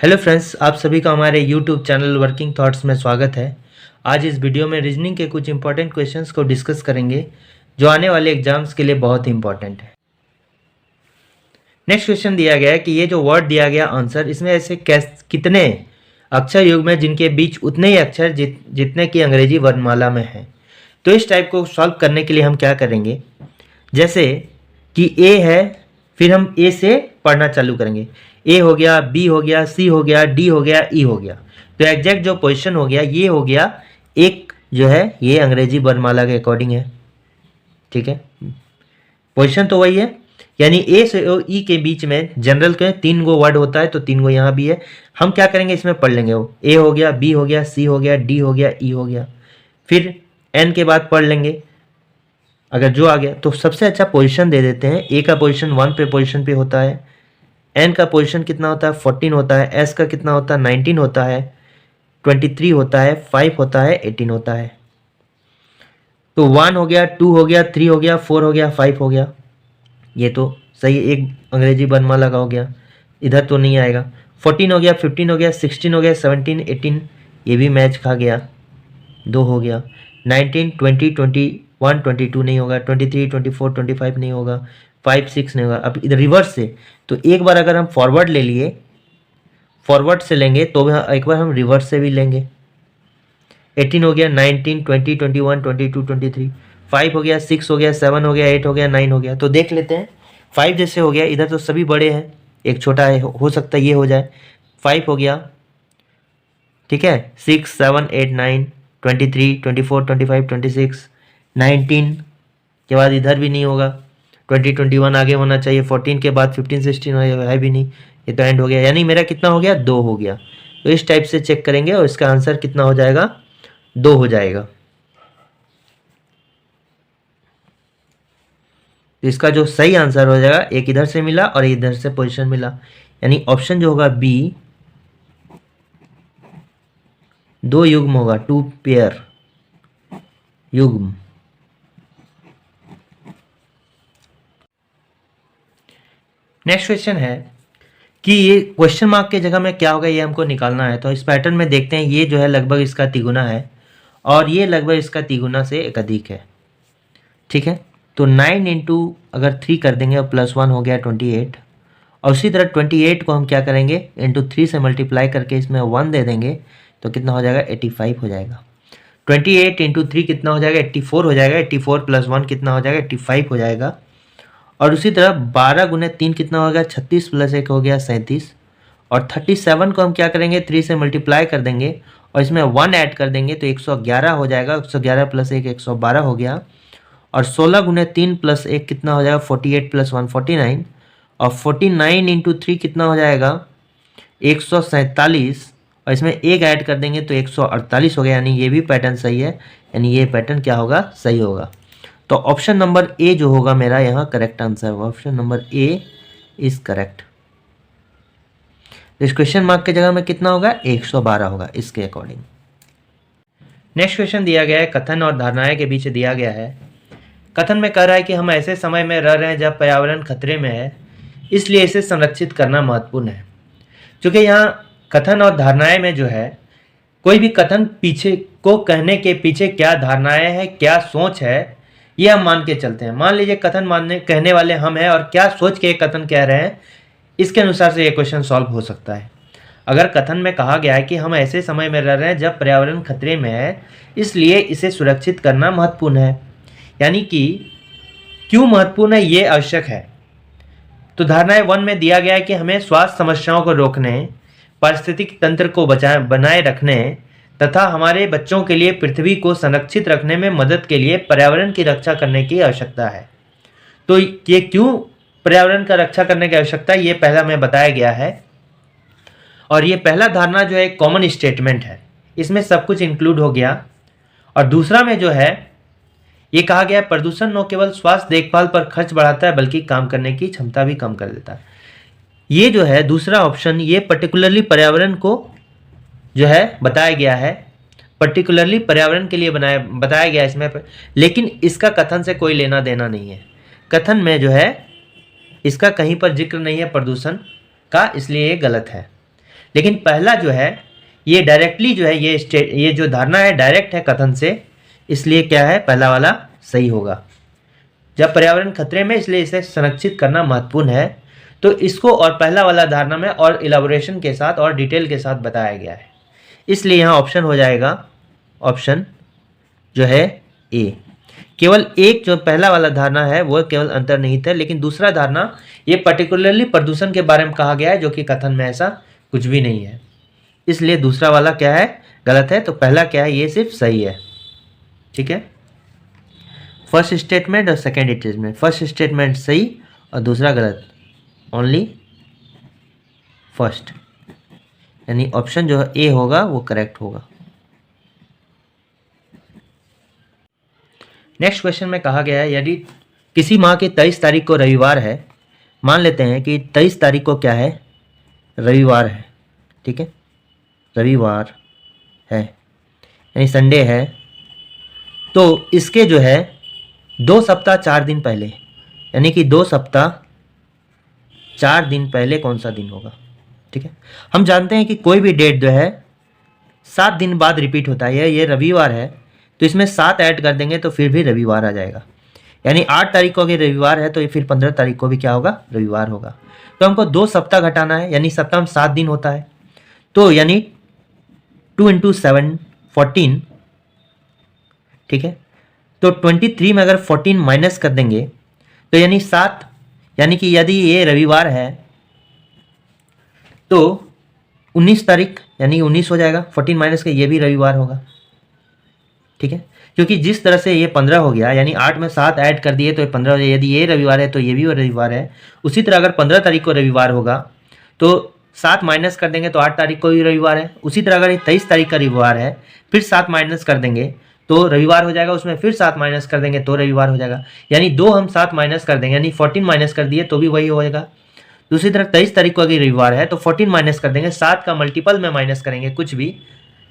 Hello friends, आप सभी का हमारे यूट्यूब चैनल वर्किंग थॉट्स में स्वागत है। आज इस वीडियो में रीजनिंग के कुछ इंपॉर्टेंट क्वेश्चंस को डिस्कस करेंगे जो आने वाले एग्जाम्स के लिए बहुत ही इंपॉर्टेंट है। नेक्स्ट क्वेश्चन दिया गया है कि ये जो वर्ड दिया गया आंसर, इसमें ऐसे कितने अक्षर युग्म में जिनके बीच उतने ही अक्षर जितने की अंग्रेजी वर्णमाला में है। तो इस टाइप को सॉल्व करने के लिए हम क्या करेंगे, जैसे कि ए है, फिर हम ए से पढ़ना चालू करेंगे। ए हो गया, बी हो गया, सी हो गया, डी हो गया, ई हो गया। तो एग्जैक्ट जो पोजीशन हो गया ये हो गया एक जो है ये अंग्रेजी वर्णमाला के अकॉर्डिंग है। ठीक है, पोजीशन तो वही है, यानी ए से ई के बीच में जनरल के 3 गो वर्ड होता है, तो 3 गो यहाँ भी है। हम क्या करेंगे, इसमें पढ़ लेंगे। वो ए हो गया, बी हो गया, सी हो गया, डी हो गया, ई हो गया, फिर एन के बाद पढ़ लेंगे। अगर जो आ गया तो सबसे अच्छा पोजीशन दे देते हैं। ए का पोजीशन 1 पे पोजीशन पे होता है, एन का पोजीशन कितना होता है 14 होता है, एस का कितना होता है 19 होता है, 23 होता है, 5 होता है, 18 होता है। तो 1 हो गया, 2 हो गया, 3 हो गया, 4 हो गया, 5 हो गया। ये तो सही, एक अंग्रेजी वर्णमाला का हो गया, इधर तो नहीं आएगा। 14 हो गया, 15 हो गया, 16 हो गया, 17, 18, ये भी मैच खा गया, 2 हो गया। 19, 20, 21, 22 नहीं होगा, 23, 24, 25 नहीं होगा, 5, 6 नहीं होगा। अब इधर रिवर्स से, तो एक बार अगर हम फॉरवर्ड ले लिए, फॉरवर्ड से लेंगे तो एक बार हम रिवर्स से भी लेंगे। 18 हो गया, 19, 20, 21, 22, 23, 5 हो गया, 6 हो गया, 7 हो गया, 8 हो गया, 9 हो गया। तो देख लेते हैं, 5 जैसे हो गया, इधर तो सभी बड़े हैं, एक छोटा है, हो सकता है ये हो जाए। 5 हो गया, ठीक है, 6, 7, 8, 9, 23, 24, 25, 26, 19 के बाद इधर भी नहीं होगा, 20, 21 आगे होना चाहिए, 14 के बाद 15, 16 है भी नहीं, ये तो एंड हो गया। यानी मेरा कितना हो गया, 2 हो गया। तो इस टाइप से चेक करेंगे और इसका आंसर कितना हो जाएगा, 2 हो जाएगा। तो इसका जो सही आंसर हो जाएगा, एक इधर से मिला और इधर से पोजीशन मिला, यानी ऑप्शन जो होगा बी, 2 युग्म होगा, 2 पेयर युग्म। नेक्स्ट क्वेश्चन है कि ये क्वेश्चन मार्क के जगह में क्या होगा, ये हमको निकालना है। तो इस पैटर्न में देखते हैं, ये जो है लगभग इसका तिगुना है और ये लगभग इसका तिगुना से एक अधिक है। ठीक है, तो 9 इंटू अगर 3 कर देंगे और +1 हो गया 28, और उसी तरह 28 को हम क्या करेंगे, इंटू 3 से मल्टीप्लाई करके इसमें 1 दे देंगे, तो कितना हो जाएगा, 85 हो जाएगा। 28 इंटू 3 कितना हो जाएगा, 84 हो जाएगा। 84 + 1 कितना हो जाएगा, 85 हो जाएगा। और उसी तरह 12 गुने 3 कितना हो गया, 36 + 1 हो गया 37। और 37 को हम क्या करेंगे, 3 से मल्टीप्लाई कर देंगे और इसमें 1 ऐड कर देंगे, तो 111 हो जाएगा। 111 + 1 112 हो गया। और 16 गुने 3 + 1 कितना हो जाएगा, 48 + 1 49। और 49 इंटू 3 कितना हो जाएगा, 147। और इसमें 1 ऐड कर देंगे तो 148 हो गया, यानी ये भी पैटर्न सही है, यानी ये पैटर्न क्या होगा, सही होगा। तो ऑप्शन नंबर ए जो होगा मेरा यहाँ करेक्ट आंसर होगा। Option number A is correct. इस क्वेश्चन मार्क के जगह में कितना होगा, 112 होगा इसके अकॉर्डिंग। नेक्स्ट क्वेश्चन दिया गया है, कथन और धारणाएं के बीच दिया गया है। कथन में कह रहा है कि हम ऐसे समय में रह रहे हैं जब पर्यावरण खतरे में है, इसलिए इसे संरक्षित करना महत्वपूर्ण है। क्योंकि यहाँ कथन और धारणाएं में जो है, कोई भी कथन पीछे को कहने के पीछे क्या धारणाएं हैं, क्या सोच है, ये हम मान के चलते हैं। मान लीजिए कथन कहने वाले हम हैं और क्या सोच के कथन कह रहे हैं, इसके अनुसार से ये क्वेश्चन सॉल्व हो सकता है। अगर कथन में कहा गया है कि हम ऐसे समय में रह रहे हैं जब पर्यावरण खतरे में है, इसलिए इसे सुरक्षित करना महत्वपूर्ण है, यानी कि क्यों महत्वपूर्ण है ये आवश्यक है। तो धारणाएं 1 में दिया गया है कि हमें स्वास्थ्य समस्याओं को रोकने, पारिस्थितिक तंत्र को बनाए रखने तथा हमारे बच्चों के लिए पृथ्वी को संरक्षित रखने में मदद के लिए पर्यावरण की रक्षा करने की आवश्यकता है। तो ये क्यों पर्यावरण का रक्षा करने की आवश्यकता है, ये पहला में बताया गया है। और ये पहला धारणा जो है एक कॉमन स्टेटमेंट है, इसमें सब कुछ इंक्लूड हो गया। और दूसरा में जो है ये कहा गया, प्रदूषण न केवल स्वास्थ्य देखभाल पर खर्च बढ़ाता है बल्कि काम करने की क्षमता भी कम कर देता है। ये जो है दूसरा ऑप्शन, ये पर्टिकुलरली पर्यावरण को जो है बताया गया है, पर्टिकुलरली पर्यावरण के लिए बताया गया है इसमें, लेकिन इसका कथन से कोई लेना देना नहीं है। कथन में जो है इसका कहीं पर जिक्र नहीं है प्रदूषण का, इसलिए ये गलत है। लेकिन पहला जो है ये डायरेक्टली जो है ये जो धारणा है डायरेक्ट है कथन से, इसलिए क्या है पहला वाला सही होगा। जब पर्यावरण खतरे में इसलिए इसे संरक्षित करना महत्वपूर्ण है, तो इसको और पहला वाला धारणा में और इलाबोरेशन के साथ और डिटेल के साथ बताया गया है, इसलिए यहाँ ऑप्शन हो जाएगा ऑप्शन जो है ए। केवल एक जो पहला वाला धारणा है वो केवल अंतर्निहित है, लेकिन दूसरा धारणा ये पर्टिकुलरली प्रदूषण के बारे में कहा गया है, जो कि कथन में ऐसा कुछ भी नहीं है, इसलिए दूसरा वाला क्या है गलत है। तो पहला क्या है ये सिर्फ सही है। ठीक है, फर्स्ट स्टेटमेंट और सेकेंड स्टेटमेंट, फर्स्ट स्टेटमेंट सही और दूसरा गलत, ओनली फर्स्ट, यानी ऑप्शन जो ए होगा वो करेक्ट होगा। नेक्स्ट क्वेश्चन में कहा गया है यदि किसी माह की 23 तारीख को रविवार है, मान लेते हैं कि 23 तारीख को क्या है रविवार है, ठीक है रविवार है यानी संडे है, तो इसके जो है 2 सप्ताह 4 दिन पहले, यानी कि 2 सप्ताह 4 दिन पहले कौन सा दिन होगा। ठीक है, हम जानते हैं कि कोई भी डेट जो है 7 दिन बाद रिपीट होता है, ये रविवार है तो इसमें 7 ऐड कर देंगे तो फिर भी रविवार आ जाएगा, यानी 8 तारीख को अगर रविवार है तो ये फिर 15 तारीख को भी क्या होगा रविवार होगा। तो हमको 2 सप्ताह घटाना है, यानी सप्ताह में 7 दिन होता है, तो यानी 2 × 7 14, ठीक है, तो 23 में अगर 14 माइनस कर देंगे तो यानी 7, यानी कि यदि ये रविवार है तो 19 तारीख यानी 19 हो जाएगा, 14 माइनस के ये भी रविवार होगा। ठीक है, क्योंकि जिस तरह से ये 15 हो गया, यानी 8 में 7 ऐड कर दिए तो ये 15 हो जाए, यदि ये रविवार है तो ये भी रविवार है। उसी तरह अगर 15 तारीख को रविवार होगा तो 7 माइनस कर देंगे तो 8 तारीख को भी रविवार है। उसी तरह अगर 23 तारीख का रविवार है फिर 7 माइनस कर देंगे तो रविवार हो जाएगा, उसमें फिर 7 माइनस कर देंगे तो रविवार हो जाएगा, यानी 2 हम 7 माइनस कर देंगे, यानी 14 माइनस कर दिए तो भी वही होएगा। दूसरी तरह 23 तारीख को अगर रविवार है तो 14 माइनस कर देंगे, 7 का मल्टीपल में माइनस करेंगे कुछ भी,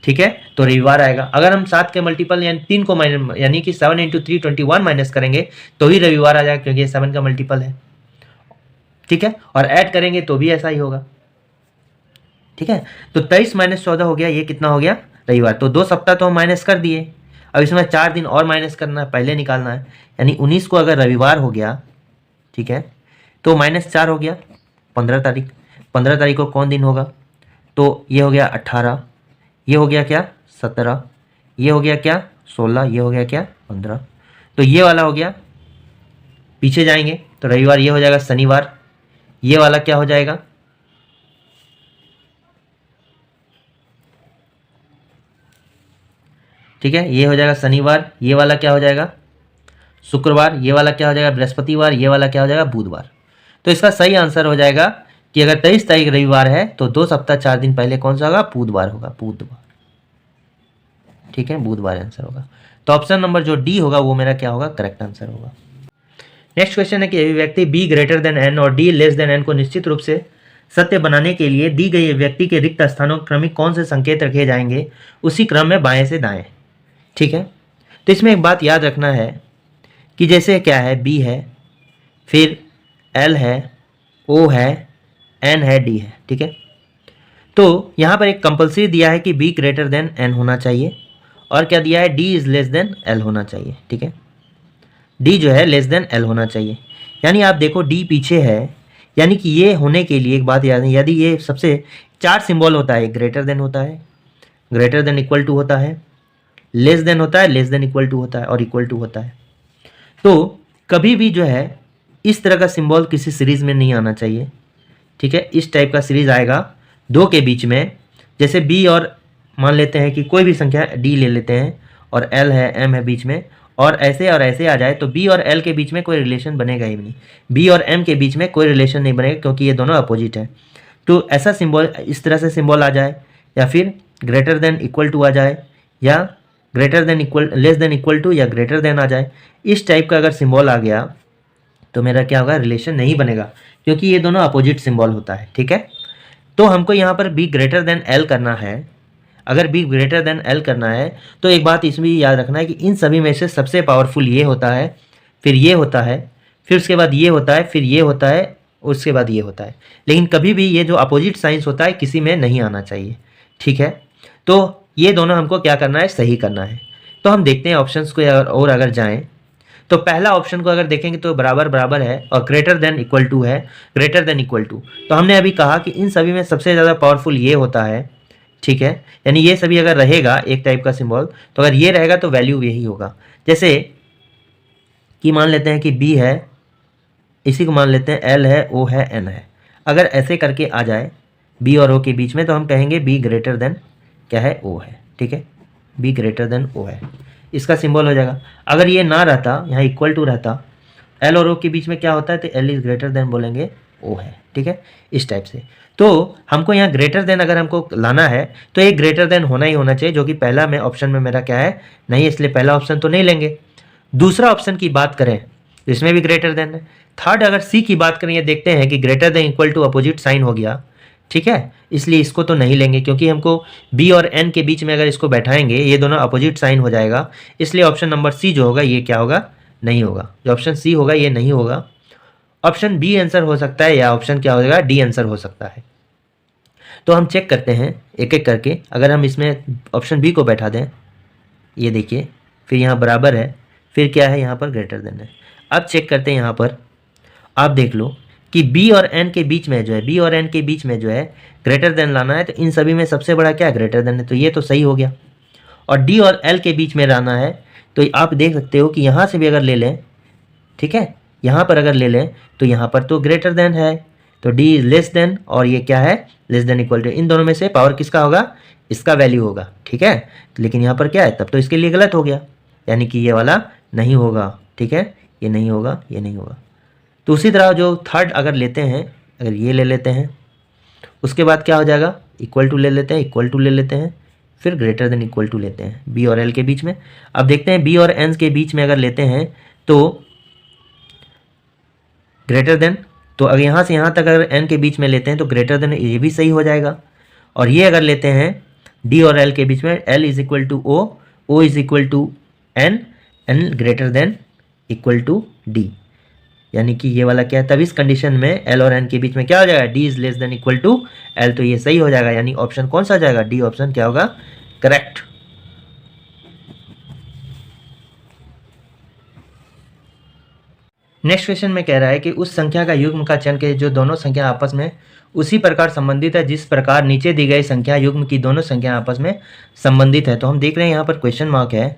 ठीक है, तो रविवार आएगा। अगर हम 7 के मल्टीपल यानी 3 को माइनस, यानी कि 7 × 3 21 माइनस करेंगे तो ही रविवार आ जाएगा, क्योंकि ये 7 का मल्टीपल है। ठीक है, और ऐड करेंगे तो भी ऐसा ही होगा। ठीक है, तो 23 - 14 हो गया, ये कितना हो गया रविवार। तो 2 सप्ताह तो हम माइनस कर दिए, अब इसमें 4 दिन और माइनस करना है, पहले निकालना है, यानी 19 को अगर रविवार हो गया, ठीक है, तो -4 हो गया 15 तारीख। 15 तारीख को कौन दिन होगा, तो ये हो गया 18, ये हो गया क्या 17, ये हो गया क्या 16, ये हो गया क्या 15, तो ये वाला हो गया। पीछे जाएंगे तो रविवार ये हो जाएगा शनिवार, ये वाला क्या हो जाएगा ठीक है, ये हो जाएगा शनिवार, ये वाला क्या हो जाएगा शुक्रवार, ये वाला क्या हो जाएगा बृहस्पतिवार, ये वाला क्या हो जाएगा बुधवार। तो इसका सही आंसर हो जाएगा कि अगर 23 तारीख रविवार है तो 2 सप्ताह 4 दिन पहले कौन सा होगा बुधवार होगा, बुधवार। ठीक है, बुधवार आंसर होगा। तो ऑप्शन नंबर जो डी होगा वो मेरा क्या होगा करेक्ट आंसर होगा। नेक्स्ट क्वेश्चन है कि अभिव्यक्ति b ग्रेटर देन n और d लेस देन n को निश्चित रूप से सत्य बनाने के लिए दी गई अभिव्यक्ति के रिक्त स्थानों क्रमिक कौन से संकेत रखे जाएंगे, उसी क्रम में बाएं से दाएं। ठीक है, तो इसमें एक बात याद रखना है कि जैसे क्या है b है, फिर l है, o है, n है, d है। ठीक है, तो यहाँ पर एक कंपल्सरी दिया है कि b ग्रेटर देन n होना चाहिए, और क्या दिया है d is less then l होना चाहिए। ठीक है, d जो है लेस देन l होना चाहिए, यानी आप देखो d पीछे है, यानी कि ये होने के लिए एक बात याद है, यदि ये सबसे 4 सिंबल होता है, ग्रेटर देन होता है, ग्रेटर देन इक्वल टू होता है, लेस देन होता है, लेस देन इक्वल टू होता है, और इक्वल टू होता है। तो कभी भी जो है इस तरह का सिंबल किसी सीरीज में नहीं आना चाहिए। ठीक है, इस टाइप का सीरीज आएगा 2 के बीच में, जैसे b और मान लेते हैं कि कोई भी संख्या d ले लेते हैं और l है, m है बीच में, और ऐसे आ जाए तो b और l के बीच में कोई रिलेशन बनेगा ही नहीं, b और m के बीच में कोई रिलेशन नहीं बनेगा, क्योंकि ये दोनों अपोजिट है। तो ऐसा सिंबल, इस तरह से सिंबल आ जाए, या फिर ग्रेटर देन इक्वल टू आ जाए, या greater than equal, less than equal to, या ग्रेटर देन आ जाए, इस टाइप का अगर सिंबल आ गया तो मेरा क्या होगा रिलेशन नहीं बनेगा, क्योंकि ये दोनों अपोजिट सिंबल होता है। ठीक है, तो हमको यहाँ पर b ग्रेटर देन l करना है। अगर b ग्रेटर देन l करना है तो एक बात इसमें याद रखना है कि इन सभी में से सबसे पावरफुल ये होता है, फिर ये होता है, फिर उसके बाद ये होता है, फिर ये होता है, उसके बाद ये होता है। लेकिन कभी भी ये जो अपोजिट साइंस होता है किसी में नहीं आना चाहिए, ठीक है। तो ये दोनों हमको क्या करना है, सही करना है। तो हम देखते हैं ऑप्शंस को और अगर जाएं तो पहला ऑप्शन को अगर देखेंगे तो बराबर बराबर है और ग्रेटर देन इक्वल टू है, ग्रेटर देन इक्वल टू। तो हमने अभी कहा कि इन सभी में सबसे ज़्यादा पावरफुल ये होता है, ठीक है। यानी ये सभी अगर रहेगा एक टाइप का सिंबल, तो अगर ये रहेगा तो वैल्यू यही होगा। जैसे कि मान लेते हैं कि बी है, इसी को मान लेते हैं एल है, ओ है, एन है। अगर ऐसे करके आ जाए बी और ओ के बीच में तो हम कहेंगे बी ग्रेटर देन क्या है, ओ है, ठीक है। बी ग्रेटर देन ओ है, इसका सिंबल हो जाएगा। अगर ये ना रहता, यहाँ इक्वल टू रहता, एल और ओ के बीच में क्या होता है, तो एल इज ग्रेटर देन बोलेंगे ओ है, ठीक है, इस टाइप से। तो हमको यहाँ ग्रेटर देन अगर हमको लाना है तो एक ग्रेटर देन होना ही होना चाहिए, जो कि पहला में ऑप्शन में मेरा क्या है, नहीं, इसलिए पहला ऑप्शन तो नहीं लेंगे। दूसरा ऑप्शन की बात करें इसमें भी ग्रेटर देन है। थर्ड अगर सी की बात करें, ये देखते हैं कि greater than equal to opposite sign हो गया, ठीक है, इसलिए इसको तो नहीं लेंगे, क्योंकि हमको बी और एन के बीच में अगर इसको बैठाएंगे ये दोनों अपोजिट साइन हो जाएगा। इसलिए ऑप्शन नंबर सी जो होगा ये क्या होगा, नहीं होगा। जो ऑप्शन सी होगा ये नहीं होगा। ऑप्शन बी आंसर हो सकता है या ऑप्शन क्या हो जाएगा, डी आंसर हो सकता है। तो हम चेक करते हैं एक एक करके। अगर हम इसमें ऑप्शन बी को बैठा दें, ये देखिए, फिर यहाँ बराबर है, फिर क्या है, यहाँ पर ग्रेटर देन है। अब चेक करते हैं, यहाँ पर आप देख लो कि बी और एन के बीच में जो है, बी और एन के बीच में जो है ग्रेटर देन लाना है, तो इन सभी में सबसे बड़ा क्या ग्रेटर देन है, तो ये तो सही हो गया। और डी और एल के बीच में लाना है, तो आप देख सकते हो कि यहाँ से भी अगर ले लें, ठीक है, यहाँ पर अगर ले लें तो यहाँ पर तो ग्रेटर देन है, तो डी इज लेस देन, और ये क्या है, लेस देन इक्वल टू। इन दोनों में से पावर किसका होगा, इसका वैल्यू होगा, ठीक है। लेकिन यहाँ पर क्या है, तब तो इसके लिए गलत हो गया, यानी कि ये वाला नहीं होगा, ठीक है, ये नहीं होगा, ये नहीं होगा। तो उसी तरह जो थर्ड अगर लेते हैं, अगर ये ले लेते हैं, उसके बाद क्या हो जाएगा, इक्वल टू ले लेते हैं, इक्वल टू ले लेते हैं, फिर ग्रेटर देन इक्वल टू लेते हैं बी और एल के बीच में। अब देखते हैं बी और एन के बीच में अगर लेते हैं तो ग्रेटर देन, तो अगर यहाँ से यहाँ तक अगर एन के बीच में लेते हैं तो ग्रेटर देन, ये भी सही हो जाएगा। और ये अगर लेते हैं डी और एल के बीच में, L is equal to O, O is equal to N, N greater than equal to D, यानी कि ये वाला क्या है, तब इस कंडीशन में एल और एन के बीच में क्या हो जाएगा, D is less than equal to L, तो ये सही हो जाएगा। यानी ऑप्शन कौन सा हो जाएगा, डी ऑप्शन क्या होगा, करेक्ट। नेक्स्ट क्वेश्चन में कह रहा है कि उस संख्या का युग्म का चयन के जो दोनों संख्या आपस में उसी प्रकार संबंधित है जिस प्रकार नीचे दी गई संख्या युग्म की दोनों संख्या आपस में संबंधित है। तो हम देख रहे हैं यहाँ पर क्वेश्चन मार्क है,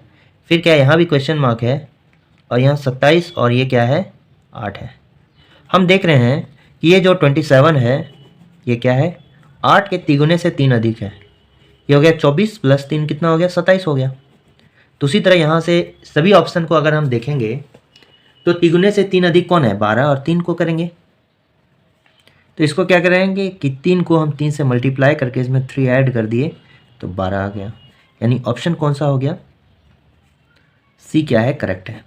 फिर क्या है, यहाँ भी क्वेश्चन मार्क है, और यहाँ 27 और ये क्या है, 8 है। हम देख रहे हैं कि ये जो 27 है ये क्या है, 8 के तिगुने से 3 अधिक है, ये हो गया 24 प्लस 3 कितना हो गया, 27 हो गया। तो उसी तरह यहाँ से सभी ऑप्शन को अगर हम देखेंगे तो तिगुने से 3 अधिक कौन है, 12, और 3 को करेंगे तो इसको क्या करेंगे कि 3 को हम 3 से मल्टीप्लाई करके इसमें 3 ऐड कर दिए तो 12 आ गया। यानी ऑप्शन कौन सा हो गया, सी क्या है, करेक्ट है।